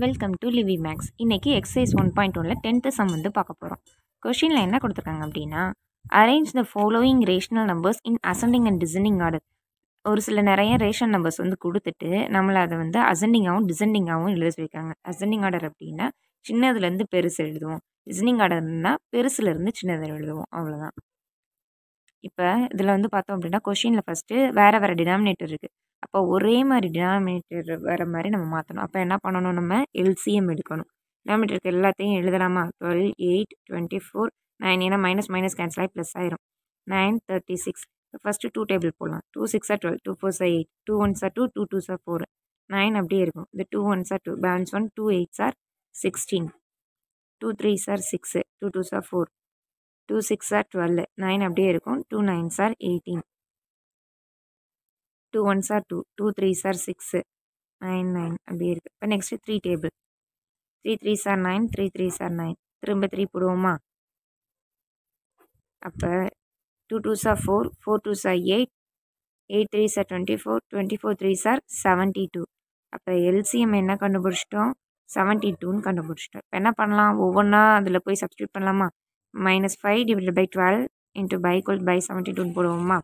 Welcome to Livi maths. இன்னைக்கு exercise 1.1ல 10th sum வந்து பார்க்க போகிறோம். கொஷினில் என்ன கொடுத்துருக்காங்க அப்படின்னா, arrange the following rational numbers in ascending and descending order. ஒரு சில நிறைய ரேஷனல் நம்பர்ஸ் வந்து கொடுத்துட்டு நம்மளை அதை வந்து அசெண்டிங்காகவும் டிசெண்டிங்காகவும் எழுத சொல்லியிருக்காங்க. அசெண்டிங் ஆர்டர் அப்படின்னா சின்னதுலேருந்து பெருசு எழுதுவோம், டிசெண்டிங் ஆர்டர்னா பெருசுலேருந்து சின்னது எழுதுவோம், அவ்வளோதான். இப்போ இதில் வந்து பார்த்தோம் அப்படின்னா கொஷினில் ஃபஸ்ட்டு வேறு வேறு டினாமினேட்டர் இருக்குது. அப்போ ஒரே மாதிரி டினாமினேட்டர் வர மாதிரி நம்ம மாற்றணும். அப்போ என்ன பண்ணணும், நம்ம எல்சிஎம் எடுக்கணும். டினாமினேட்டருக்கு எல்லாத்தையும் எழுதலாமா? 12, 8, 24, 9. ஏன்னா மைனஸ் மைனஸ் கேன்சல் ஆகி ப்ளஸ் ஆயிரும். 9, 36. ஃபஸ்ட்டு 2 டேபிள் போடலாம். 2 6 12, 2 4 8, 2 1 2, 2 2 4, 9 அப்படியே இருக்கும். இந்த 2 1 2, பேலன்ஸ் 1, 2 8 16, 2 3 6, 2 2 4, 2 6 12, 9 அப்படியே இருக்கும். 2 9 18, 2 1 2, 2 3 6, 9 9 அப்படியே இருக்குது. இப்போ நெக்ஸ்ட்டு 3 டேபிள். 3 3 9, 3 3 9. திரும்ப 3 போடுவோமா? அப்போ 2 2 4, 4 2 8, 8 3 24, 24 3 72. அப்போ எல்சிஎம் என்ன கண்டுபிடிச்சிட்டோம்? 72ன்னு கண்டுபிடிச்சிட்டோம். இப்போ என்ன பண்ணலாம், ஒவ்வொன்றா அதில் போய் சப்ஸ்டியூட் பண்ணலாமா? -5 divided by 12 into by equal by 72ன்னு போடுவோமா?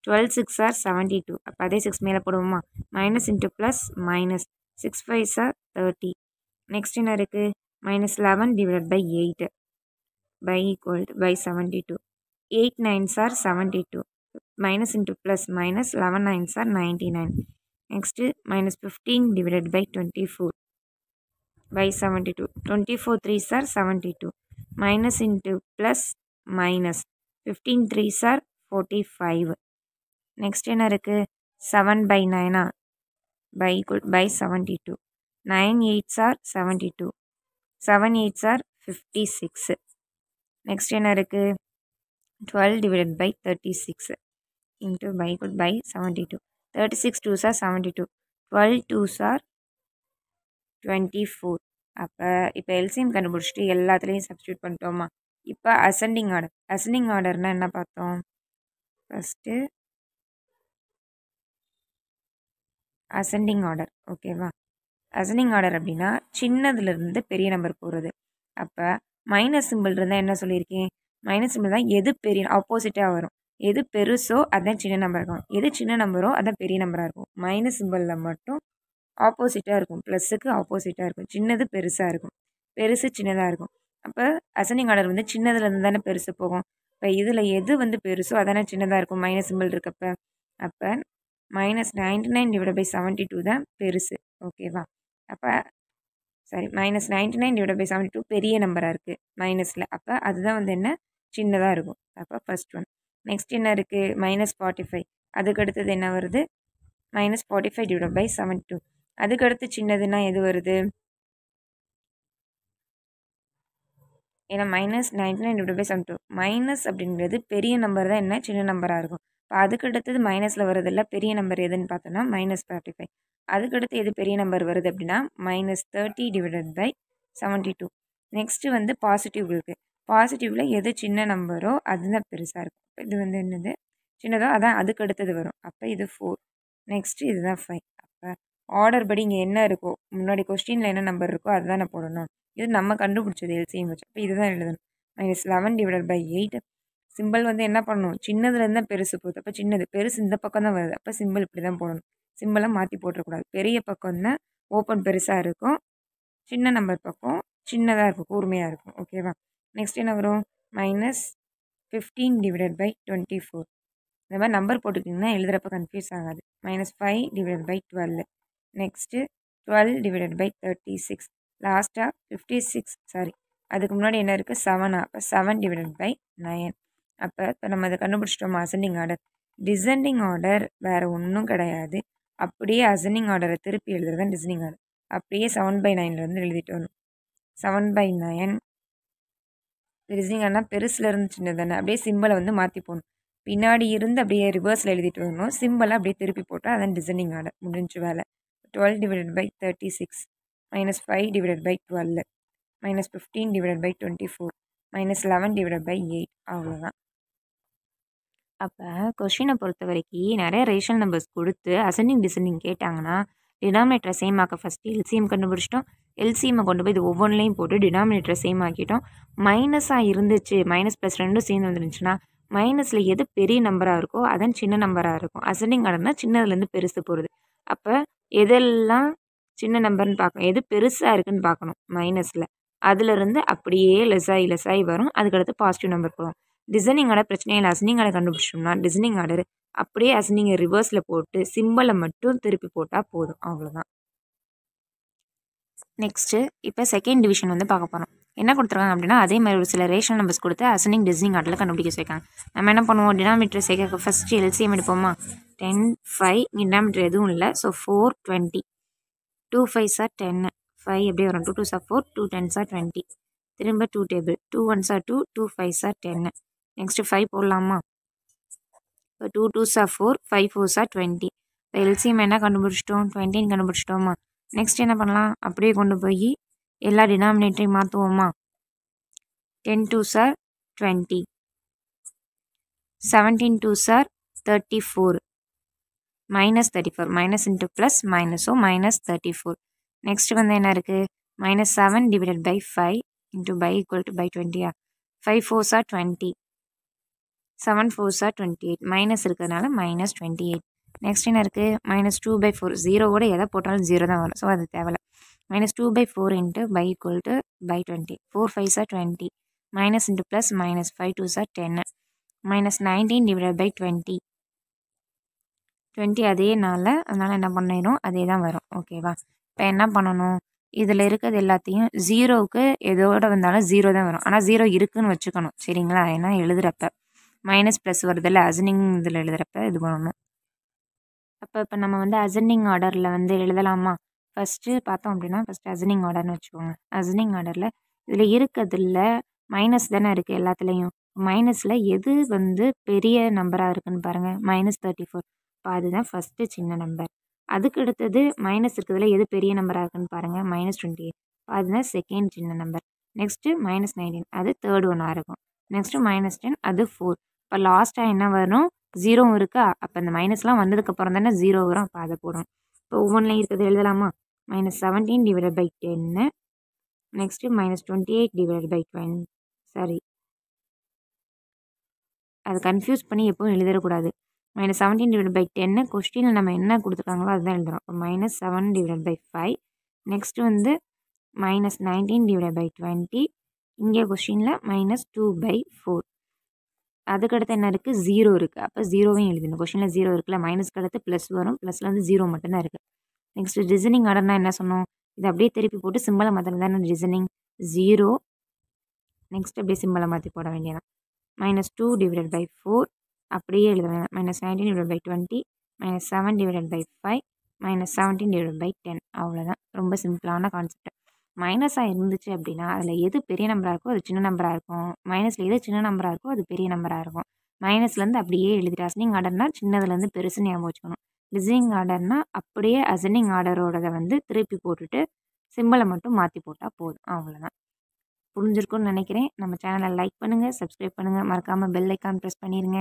12 6 72. அப்போ அதே 6 மேலே போடுவோமா? Minus into plus minus 6 5 30. Next என்ன இருக்குது? -11 divided by 8 by equal to by 72. 8 9 72. Minus into plus minus 11 9 99. Next -15 divided by 24 by 72. 24 3 72. Minus into plus minus 15 3 45. Next என்ன இருக்குது? 7 by 9 by equal by 72. 9 8 72. 7 8 56. Next என்ன இருக்குது? 12 divided by 36 into by equal by 72. 36 2 72. 12 2 24. அப்போ இப்போ LCM கண்டுபிடிச்சிட்டு எல்லாத்துலேயும் substitute பண்ணிட்டோமா? இப்போ ascending order. Ascending ஆர்டர்னால் என்ன பார்த்தோம்? ஃபஸ்ட்டு அசெண்டிங் ஆர்டர், ஓகேவா? அசெண்டிங் ஆர்டர் அப்படின்னா சின்னதுலேருந்து பெரிய நம்பர் போகிறது. அப்போ மைனஸ் சிம்பிள் இருந்தால் என்ன சொல்லியிருக்கேன்? மைனஸ் சிம்பிள் தான் எது பெரிய ஆப்போசிட்டாக வரும். எது பெருசோ அதுதான் சின்ன நம்பர் இருக்கும், எது சின்ன நம்பரோ அதுதான் பெரிய நம்பராக இருக்கும். மைனஸ் சிம்பிளில் மட்டும் ஆப்போசிட்டாக இருக்கும், ப்ளஸ்ஸுக்கு ஆப்போசிட்டாக இருக்கும். சின்னது பெருசாக இருக்கும், பெருசு சின்னதாக இருக்கும். அப்போ அசெண்டிங் ஆர்டர் வந்து சின்னதுலேருந்து தானே பெருசு போகும். இப்போ இதில் எது வந்து பெருசோ அதானே சின்னதாக இருக்கும் மைனஸ் சிம்பிள் இருக்கப்ப. அப்போ -99 divided by 72 தான் பெருசு, ஓகேவா? அப்போ சரி, -99 divided by 72 பெரிய நம்பராக இருக்குது மைனஸில். அப்போ அதுதான் வந்து என்ன, சின்னதாக இருக்கும். அப்போ ஃபஸ்ட் ஒன். நெக்ஸ்ட் என்ன இருக்குது? -45. அதுக்கு அடுத்தது என்ன வருது? -45 divided by 72. அதுக்கடுத்து சின்னதுன்னா எது வருது? ஏன்னா -99 divided by 72. மைனஸ் அப்படிங்கிறது பெரிய நம்பர் தான் என்ன, சின்ன நம்பராக இருக்கும். இப்போ அதுக்கு அடுத்தது மைனஸில் வருதில்ல, பெரிய நம்பர் எதுன்னு பார்த்தோன்னா -45. அதுக்கடுத்து எது பெரிய நம்பர் வருது அப்படின்னா -30 divided by 72. நெக்ஸ்ட்டு வந்து பாசிட்டிவ் இருக்குது. பாசிட்டிவில் எது சின்ன நம்பரோ அதுதான் பெருசாக இருக்கும். இது வந்து என்னது, சின்னதோ அதான் அதுக்கு அடுத்தது வரும். அப்போ இது 4. நெக்ஸ்ட்டு இதுதான் 5. அப்போ ஆர்டர் படி இங்கே என்ன இருக்கோ, முன்னாடி கொஸ்டினில் என்ன நம்பர் இருக்கோ அதுதான் நான் போடணும். இது நம்ம கண்டுபிடிச்சது எல்சிஎம் வச்சு. அப்போ இதுதான் எழுதணும். -11 divided by 8. சிம்பிள் வந்து என்ன பண்ணணும், சின்னதுலேருந்து தான் பெருசு போகுது. அப்போ சின்னது பெருசு இந்த பக்கம் தான் வருது. அப்போ சிம்பிள் இப்படி தான் போடணும். சிம்பிளை மாற்றி போட்டுறக்கூடாது. பெரிய பக்கம் தான் ஓப்பன் பெருசாக இருக்கும், சின்ன நம்பர் பக்கம் சின்னதாக இருக்கும், கூர்மையாக இருக்கும், ஓகேவா? நெக்ஸ்ட் என்ன வரும்? -15 divided by 24. இந்த மாதிரி நம்பர் போட்டுக்கிட்டிங்கன்னா எழுதுகிறப்ப கன்ஃபியூஸ் ஆகாது. -5 divided by 12. Next 12 divided by 36. லாஸ்ட்டாக 56, அதுக்கு முன்னாடி என்ன இருக்குது? 7. அப்போ 7 divided by 9. அப்போ இப்போ நம்ம அதை கண்டுபிடிச்சிட்டோமா அசெண்டிங் ஆர்டர். டிசெண்டிங் ஆர்டர் வேறு ஒன்றும் கிடையாது. அப்படியே அசெண்டிங் ஆர்டரை திருப்பி எழுதுறது தான் டிசெண்டிங் ஆர்டர். அப்படியே 7/9 எழுதிட்டு வரணும். 7/9 டிசெண்டிங் ஆர்டர்னால் பெருசுலேருந்து சின்னது தானே. அப்படியே சிம்பிளை வந்து மாற்றி போகணும். பின்னாடி இருந்து அப்படியே ரிவர்ஸில் எழுதிட்டு வரணும். சிம்பிளை அப்படியே திருப்பி போட்டால் அதான் டிசெண்டிங் ஆர்டர், முடிஞ்சு வேலை. 12 divided by 36. -5 divided by 12. -15 divided by 24. -11 divided by 8. அவ்வளோதான். அப்போ கொஷினை பொறுத்த வரைக்கும் நிறைய ரேஷனல் நம்பர்ஸ் கொடுத்து அசெண்டிங் டிசெண்டிங் கேட்டாங்கன்னா டினாமினேட்டரை சேம் ஆக்க ஃபஸ்ட்டு எல்சிஎம் கண்டுபிடிச்சிட்டோம். எல்சிஎம்மை கொண்டு போய் இது ஒவ்வொன்றிலையும் போட்டு டினாமினேட்டரை சேம் ஆக்கிட்டோம். மைனஸாக இருந்துச்சு, மைனஸ் ப்ளஸ் ரெண்டும் சேர்ந்து வந்துருந்துச்சுன்னா மைனஸில் எது பெரிய நம்பராக இருக்கோ அதன் சின்ன நம்பராக இருக்கும். அசெண்டிங் ஆர்டர்னா சின்னதுலேருந்து பெருசு போகிறது. அப்போ எதெல்லாம் சின்ன நம்பர்னு பார்க்கணும், எது பெருசாக இருக்குன்னு பார்க்கணும் மைனஸில். அதுலேருந்து அப்படியே லெஸ்ஸாகி வரும். அதுக்கடுத்து பாசிட்டிவ் நம்பர் போடும். டிசைனிங் ஆர்டர் பிரச்சனையே இல்லை. அசெண்டிங் ஆர்டர் கண்டுபிடிச்சோம்னா டிசைனிங் ஆர்டர் அப்படியே அசெண்டிங்கை ரிவர்ஸில் போட்டு சிம்பிளை மட்டும் திருப்பி போட்டால் போதும். அவ்வளோதான். நெக்ஸ்ட்டு இப்போ செகண்ட் டிவிஷன் வந்து பார்க்க போகிறோம். என்ன கொடுத்துருக்காங்க அப்படின்னா அதே மாதிரி ஒரு சில ரேஷனல் நம்பர்ஸ் கொடுத்து அசெண்டிங் டிசைனிங் ஆர்டரில் கண்டுபிடிக்க சொல்லியிருக்காங்க. நம்ம என்ன பண்ணுவோம், டினாமினேட்டர் சேர்க்க ஃபஸ்ட்டு எல்சிஎம் எடுப்போமா. 10 5 டினாமினேட்டர் எதுவும் இல்லை. ஸோ 4 20 2 5s are 10 5 அப்படியே வரும். 2 2s are 4 2 10s are 20 திரும்ப 2 table 2 1s are 2 2 5s are 10 next 5 போடலாமா. இப்போ 2 2s are 4 5 4s are 20. இப்போ எல்சிஎம் என்ன கண்டுபிடிச்சிட்டோம், 20 கண்டுபிடிச்சிட்டோமா. நெக்ஸ்ட் என்ன பண்ணலாம், அப்படியே கொண்டு போய் எல்லா டினாமினேட்டரையும் மாற்றுவோமா. 10 2s are 20 17 2s are 34 minus 34 minus into plus minus, so minus 34. Next வந்து என்ன இருக்குது, -7 divided by 5 into by equal to by 20. 5 4s are 20 7 4s are 28 minus இருக்கிறதுனால மைனஸ் 28. நெக்ஸ்ட் என்ன இருக்குது, -2/4 ஜீரோவோட எதை போட்டாலும் ஜீரோ தான் வரும். ஸோ அது தேவையில்ல. -2/4 into by equal to by 20 4 5s are 20 minus into plus minus 5 2s are 10 -19 divided by 20 அதே நாளில், அதனால் என்ன பண்ணிடும் அதே தான் வரும். ஓகேவா. இப்போ என்ன பண்ணணும், இதில் இருக்கிறது எல்லாத்தையும் ஜீரோவுக்கு எதோட வந்தாலும் ஜீரோ தான் வரும். ஆனால் ஜீரோ இருக்குதுன்னு வச்சுக்கணும் சரிங்களா. ஏன்னா எழுதுகிறப்ப மைனஸ் ப்ளஸ் வருதில்ல அசெண்டிங் இதில் எழுதுகிறப்ப இது பண்ணணும். இப்போ நம்ம வந்து அசெண்டிங் ஆர்டரில் வந்து எழுதலாமா. ஃபஸ்ட்டு பார்த்தோம் அப்படின்னா ஃபஸ்ட்டு அசெண்டிங் ஆர்டர்னு வச்சுக்கோங்க. அசெண்டிங் ஆர்டரில் இதில் இருக்கிறதுல மைனஸ் தானே இருக்குது எல்லாத்துலேயும். மைனஸில் எது வந்து பெரிய நம்பராக இருக்குதுன்னு பாருங்கள், -34. இப்போ அதுதான் ஃபஸ்ட்டு சின்ன நம்பர். அதுக்கு அடுத்தது மைனஸ் இருக்கிறதுல எது பெரிய நம்பராக இருக்குதுன்னு பாருங்கள், -28. இப்போ அதுதான் செகண்ட் சின்ன நம்பர். நெக்ஸ்ட்டு -19 அது தேர்ட் ஒன்னாக இருக்கும். நெக்ஸ்ட்டு -10 அது 4. இப்போ லாஸ்ட்டாக என்ன வரும், ஜீரோவும் இருக்கா. அப்போ இந்த மைனஸ்லாம் வந்ததுக்கப்புறம் தானே ஜீரோ வரும். அப்போ அதை போடணும். இப்போ ஒவ்வொன்றிலையும் இருக்கிறது எழுதலாமா. -17 divided by 10 next -28 divided by 20 sorry அது கன்ஃபியூஸ் பண்ணி எப்பவும் எழுதிடக்கூடாது. -17 டிவைட் பை 10 கொஸ்டினில் நம்ம என்ன கொடுத்துருக்காங்களோ அதுதான் எழுதுகிறோம். இப்போ -7 டிவைட் பை 5 நெக்ஸ்ட்டு வந்து -19 டிவைட் பை 20 இங்கே கொஸ்டினில் -2/4 அதுக்கடுத்து என்ன இருக்குது, ஜீரோ இருக்குது. அப்போ ஜீரோவையும் எழுதணும். கொஸ்டினில் ஜீரோ இருக்குல்ல, மைனஸ்க்கு அடுத்து ப்ளஸ் வரும். ப்ளஸில் வந்து ஜீரோ மட்டும்தான் இருக்குது. நெக்ஸ்ட்டு டிசைனிங் ஆர்டர்னா என்ன சொன்னோம், இதை அப்படியே திருப்பி போட்டு சிம்பிளை மாற்றினா தானே டிசைனிங். ஜீரோ நெக்ஸ்ட் அப்படியே சிம்பிளை மாற்றி போட வேண்டியதான். -2 டிவைடட் பை 4 அப்படியே எழுதுவேன். -19 divide by 20 -7 divided by 5 -17 divide by 10 அவ்வளோதான். ரொம்ப சிம்பிளான கான்செப்ட். மைனஸாக இருந்துச்சு அப்படின்னா அதில் எது பெரிய நம்பராக இருக்கோ அது சின்ன நம்பராக இருக்கும். மைனஸில் எது சின்ன நம்பராக இருக்கோ அது பெரிய நம்பராக இருக்கும். மைனஸ்லேருந்து அப்படியே எழுதிட்டு அசெண்டிங் ஆர்டர்னால் சின்னதுலேருந்து பெருசு ஞாபகம் வச்சுக்கணும். டிசைனிங் ஆர்டர்னால் அப்படியே அசெண்டிங் ஆர்டரோடதை வந்து திருப்பி போட்டுட்டு சிம்பிளை மட்டும் மாற்றி போட்டால் போதும். அவ்வளோதான். புரிஞ்சிருக்கும்னு நினைக்கிறேன். நம்ம சேனலை லைக் பண்ணுங்கள், சப்ஸ்கிரைப் பண்ணுங்கள், மறக்காமல் பெல் ஐக்கான் ப்ரெஸ் பண்ணிடுங்க.